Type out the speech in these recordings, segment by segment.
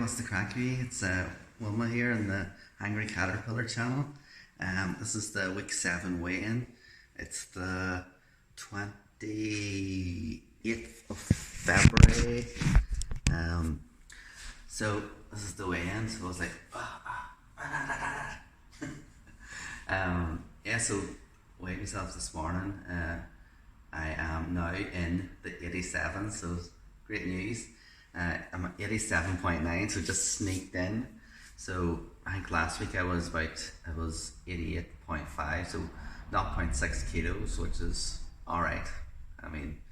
what's the crack with you? It's Wilma here in the Hangry Caterpillar channel. This is the week 7 weigh-in. It's the 28th of February. So this is the weigh-in. So I was like, yeah. So weighed myself this morning. I am now in the 87. So great news. I'm at 87.9, so just sneaked in. So I think last week I was 88.5, so 0.6 kilos, which is alright. I mean,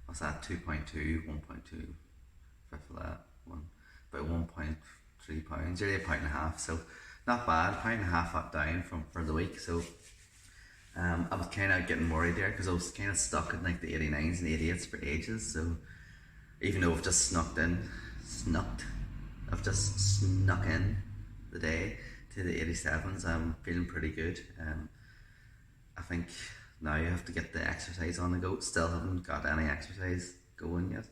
what's that? 2.2, 1.2, fifth of that, about 1.3 pounds, nearly a pound and a half. So not bad, pound and a half up down for the week. So I was kind of getting worried there because I was kind of stuck at like the 89s and 88s for ages. So even though I've just snuck in the day to the 87s, I'm feeling pretty good. I think now you have to get the exercise on the go. Still haven't got any exercise going yet.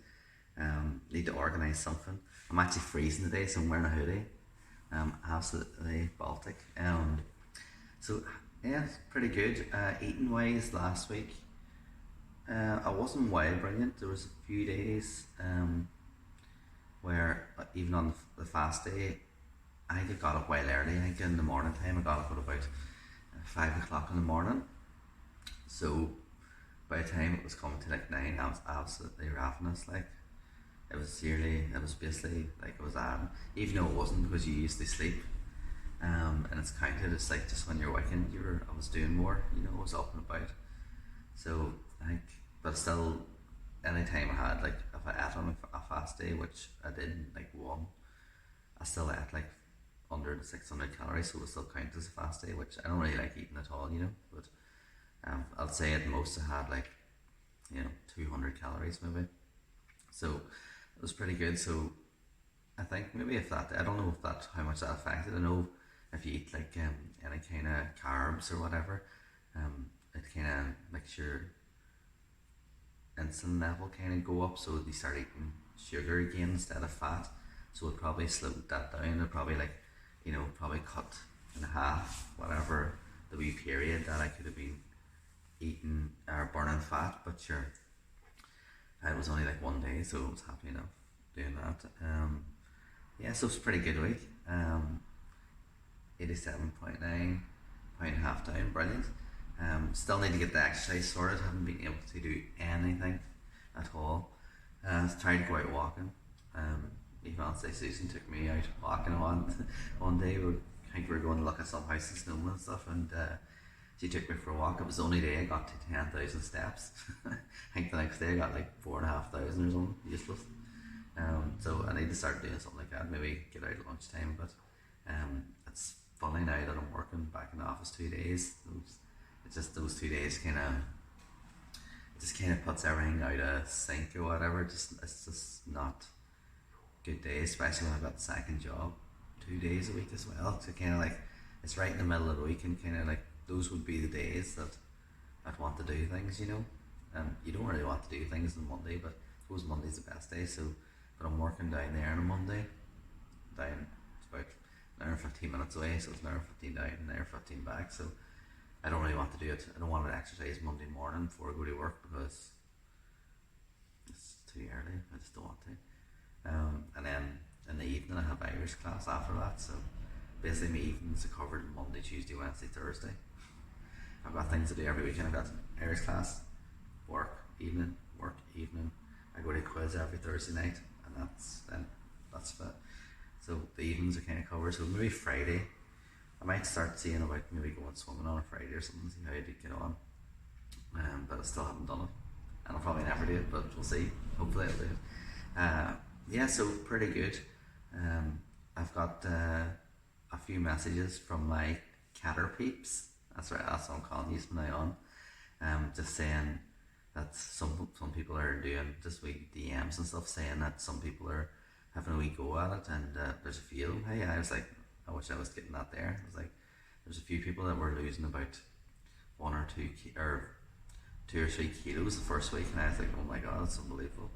Need to organise something. I'm actually freezing today, so I'm wearing a hoodie. Absolutely Baltic. So yeah, it's pretty good. Eating wise, last week, I wasn't wild brilliant. There was a few days where even on the fast day, I think I got up while early. I think in the morning time I got up at about 5 o'clock in the morning. So by the time it was coming to like 9, I was absolutely ravenous. Like it was basically like it was even though it wasn't, because you usually sleep. And it's counted. It's like just when you're waking, I was doing more. I was up and about. So I think, but still, any time I had, like if I ate on a fast day, which I did like one, I still ate like under the 600 calories, so it was still counted as a fast day, which I don't really like eating at all, But I'd say at most I had like 200 calories maybe. So it was pretty good. So I think maybe I don't know how much that affected. I know if you eat like any kind of carbs or whatever, it kind of makes your insulin level kind of go up, so you start eating sugar again instead of fat. So it probably slowed that down. It probably probably cut in half whatever the wee period that I could have been eating or burning fat. But sure, it was only like one day, so I was happy enough doing that. Yeah, so it's a pretty good week. 87.9, pound and a half down, brilliant. Still need to get the exercise sorted. Haven't been able to do anything at all. Tried to go out walking. My fiancée Susan took me out walking one day. I think we were going to look at some houses in Wilma and stuff, and she took me for a walk. It was the only day I got to 10,000 steps. I think the next day I got like 4,500 or something. Useless. So I need to start doing something like that. Maybe get out at lunchtime. But it's funny now that I'm working back in the office 2 days. It's just those 2 days kind of puts everything out of sync or whatever. It's just not good days, especially when I've got the second job 2 days a week as well. So kind of like it's right in the middle of the week, and kind of like those would be the days that I'd want to do things, You don't really want to do things on Monday, but I suppose Monday's the best day. So, but I'm working down there on a Monday. It's about an hour and 15 minutes away, so it's an hour and 15 down and an hour and 15 back. So I don't really want to do it. I don't want to exercise Monday morning before I go to work because it's too early. I just don't want to. And then in the evening I have Irish class after that. So basically my evenings are covered Monday, Tuesday, Wednesday, Thursday. I've got things to do every weekend. I've got Irish class, work, evening. I go to a quiz every Thursday night, and that's it. So the evenings are kind of covered. So maybe Friday, I might start seeing about maybe going swimming on a Friday or something, see how I do get on. But I still haven't done it, and I'll probably never do it, but we'll see. Hopefully I'll do it. Yeah, so pretty good. I've got a few messages from my CaterPeeps. That's right, that's what I'm calling these from now on. Just saying that some people are doing just wee DMs and stuff, saying that some people are having a wee go at it, and there's a few of them. Hey, I was like, I wish I was getting that there. I was like, there's a few people that were losing about 1 or 2 or 2 or 3 kilos the first week, and I was like, oh my god, that's unbelievable.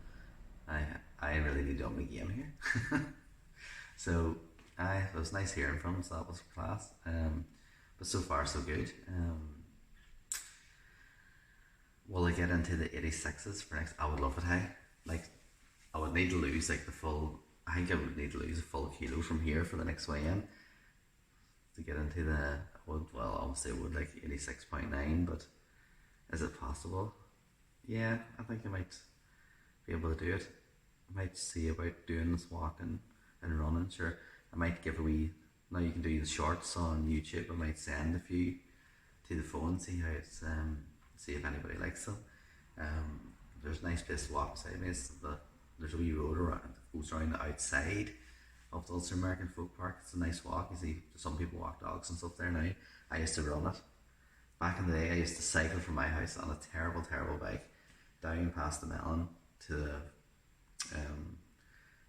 I really need to up my game here. So it was nice hearing from him, so that was class. But so far so good. Will I get into the 86s for next? I would love it, hey. Like, I would need to lose like the full, I think I would need to lose a full kilo from here for the next weigh-in to get into the, I would, well, obviously I would like 86.9, but is it possible? Yeah, I think I might be able to do it. I might see about doing this walking and running, sure. I might give a wee, now you can do the shorts on YouTube, I might send a few to the phone, see how it's, see if anybody likes them. There's a nice place to walk beside me, there's a wee road around, that goes around the outside of the Ulster American Folk Park. It's a nice walk, you see some people walk dogs and stuff there now. I used to run it. Back in the day I used to cycle from my house on a terrible bike down past the melon to the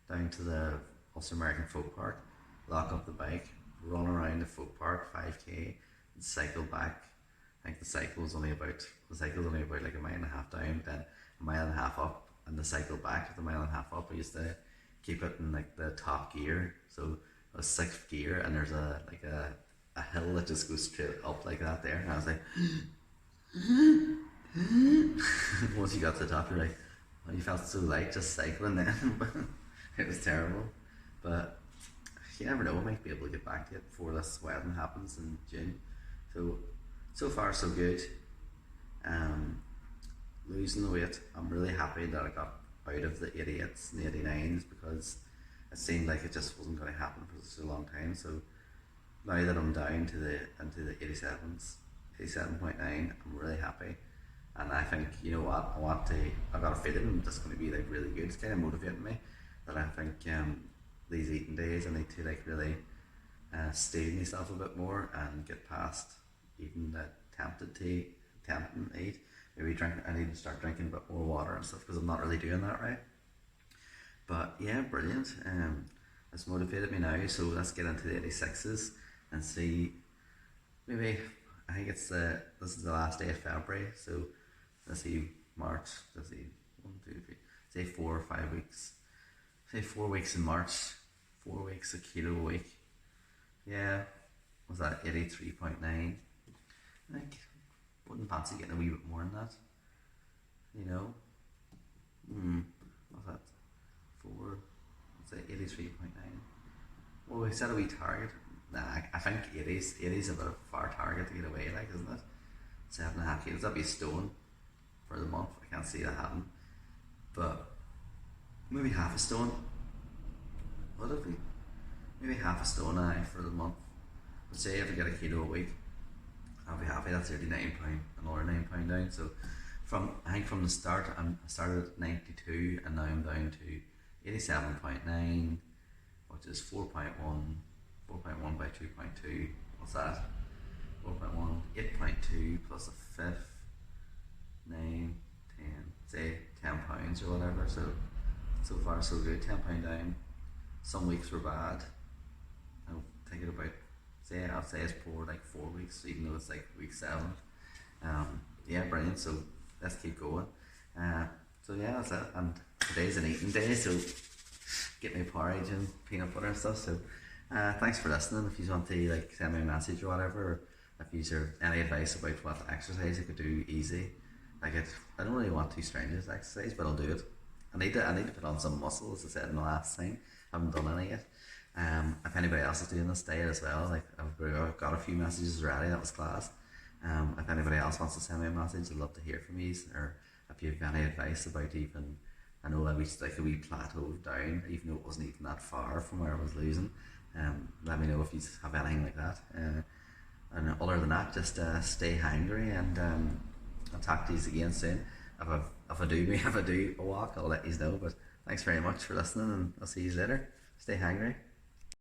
down to the Ulster American Folk Park, lock up the bike, run around the folk park 5k and cycle back. I think the cycle was only about like a mile and a half down, then a mile and a half up, and the cycle back with a mile and a half up. I used to keep it in like the top gear, so a sixth gear, and there's a hill that just goes straight up like that there, and I was like once you got to the top you're like, oh, you felt so light just cycling then. But it was terrible. But you never know, I might be able to get back to it before this wedding happens in June. So far so good. Losing the weight, I'm really happy that I got out of the 88s and the 89s, because it seemed like it just wasn't going to happen for such a long time. So now that I'm down to into the 87s, 87.9, I'm really happy. And I think, you know what, I've got a feeling that's going to be like really good. It's kind of motivating me that I think these eating days I need to like really steel myself a bit more and get past even the tempting to eat. Maybe I need to start drinking a bit more water and stuff, because I'm not really doing that right. But yeah, brilliant. It's motivated me now, so let's get into the 86s and see. Maybe I think this is the last day of February, so let's see March. Let's see 1, 2, 3. Say 4 or 5 weeks. Say 4 weeks in March. 4 weeks, a kilo a week. Yeah, was that 83.9? I think wouldn't fancy getting a wee bit more than that. You know. What's that? 4. Let's say 83.9. Well, we set a wee target. Nah, I think 80's a bit of a far target to get away, like, isn't it? 7.5 kilos, that'd be a stone for the month. I can't see that happening. But maybe half a stone. What if we? Maybe half a stone for the month. But say if I get a kilo a week, I'll be happy. That's £39, another £9 down. So I think from the start, I started at 92 and now I'm down to 87.9, which is 4.1 by 2.2. What's that? 4.1, 8.2 plus a fifth, 9, 10, say £10 or whatever. So far so good. £10 down. Some weeks were bad. I'll take it about, I'll say it's for like 4 weeks, even though it's like week 7. Yeah, brilliant. So let's keep going. So yeah, that's it. And today's an eating day, so get me porridge and peanut butter and stuff. So thanks for listening. If you want to like send me a message or whatever, or if you have any advice about what exercise I could do easy, I don't really want to strenuous exercise, but I'll do it. I need to put on some muscle, as I said in the last thing. I haven't done any yet. If anybody else is doing this diet as well, like I've got a few messages already. That was class. If anybody else wants to send me a message, I'd love to hear from you. Or if you have any advice about even, I know I reached like a wee plateau down, even though it wasn't even that far from where I was losing. Let me know if you have anything like that. And other than that, just stay hangry, and I'll talk to you again soon. If I do a walk, I'll let you know. But thanks very much for listening, and I'll see you later. Stay hangry.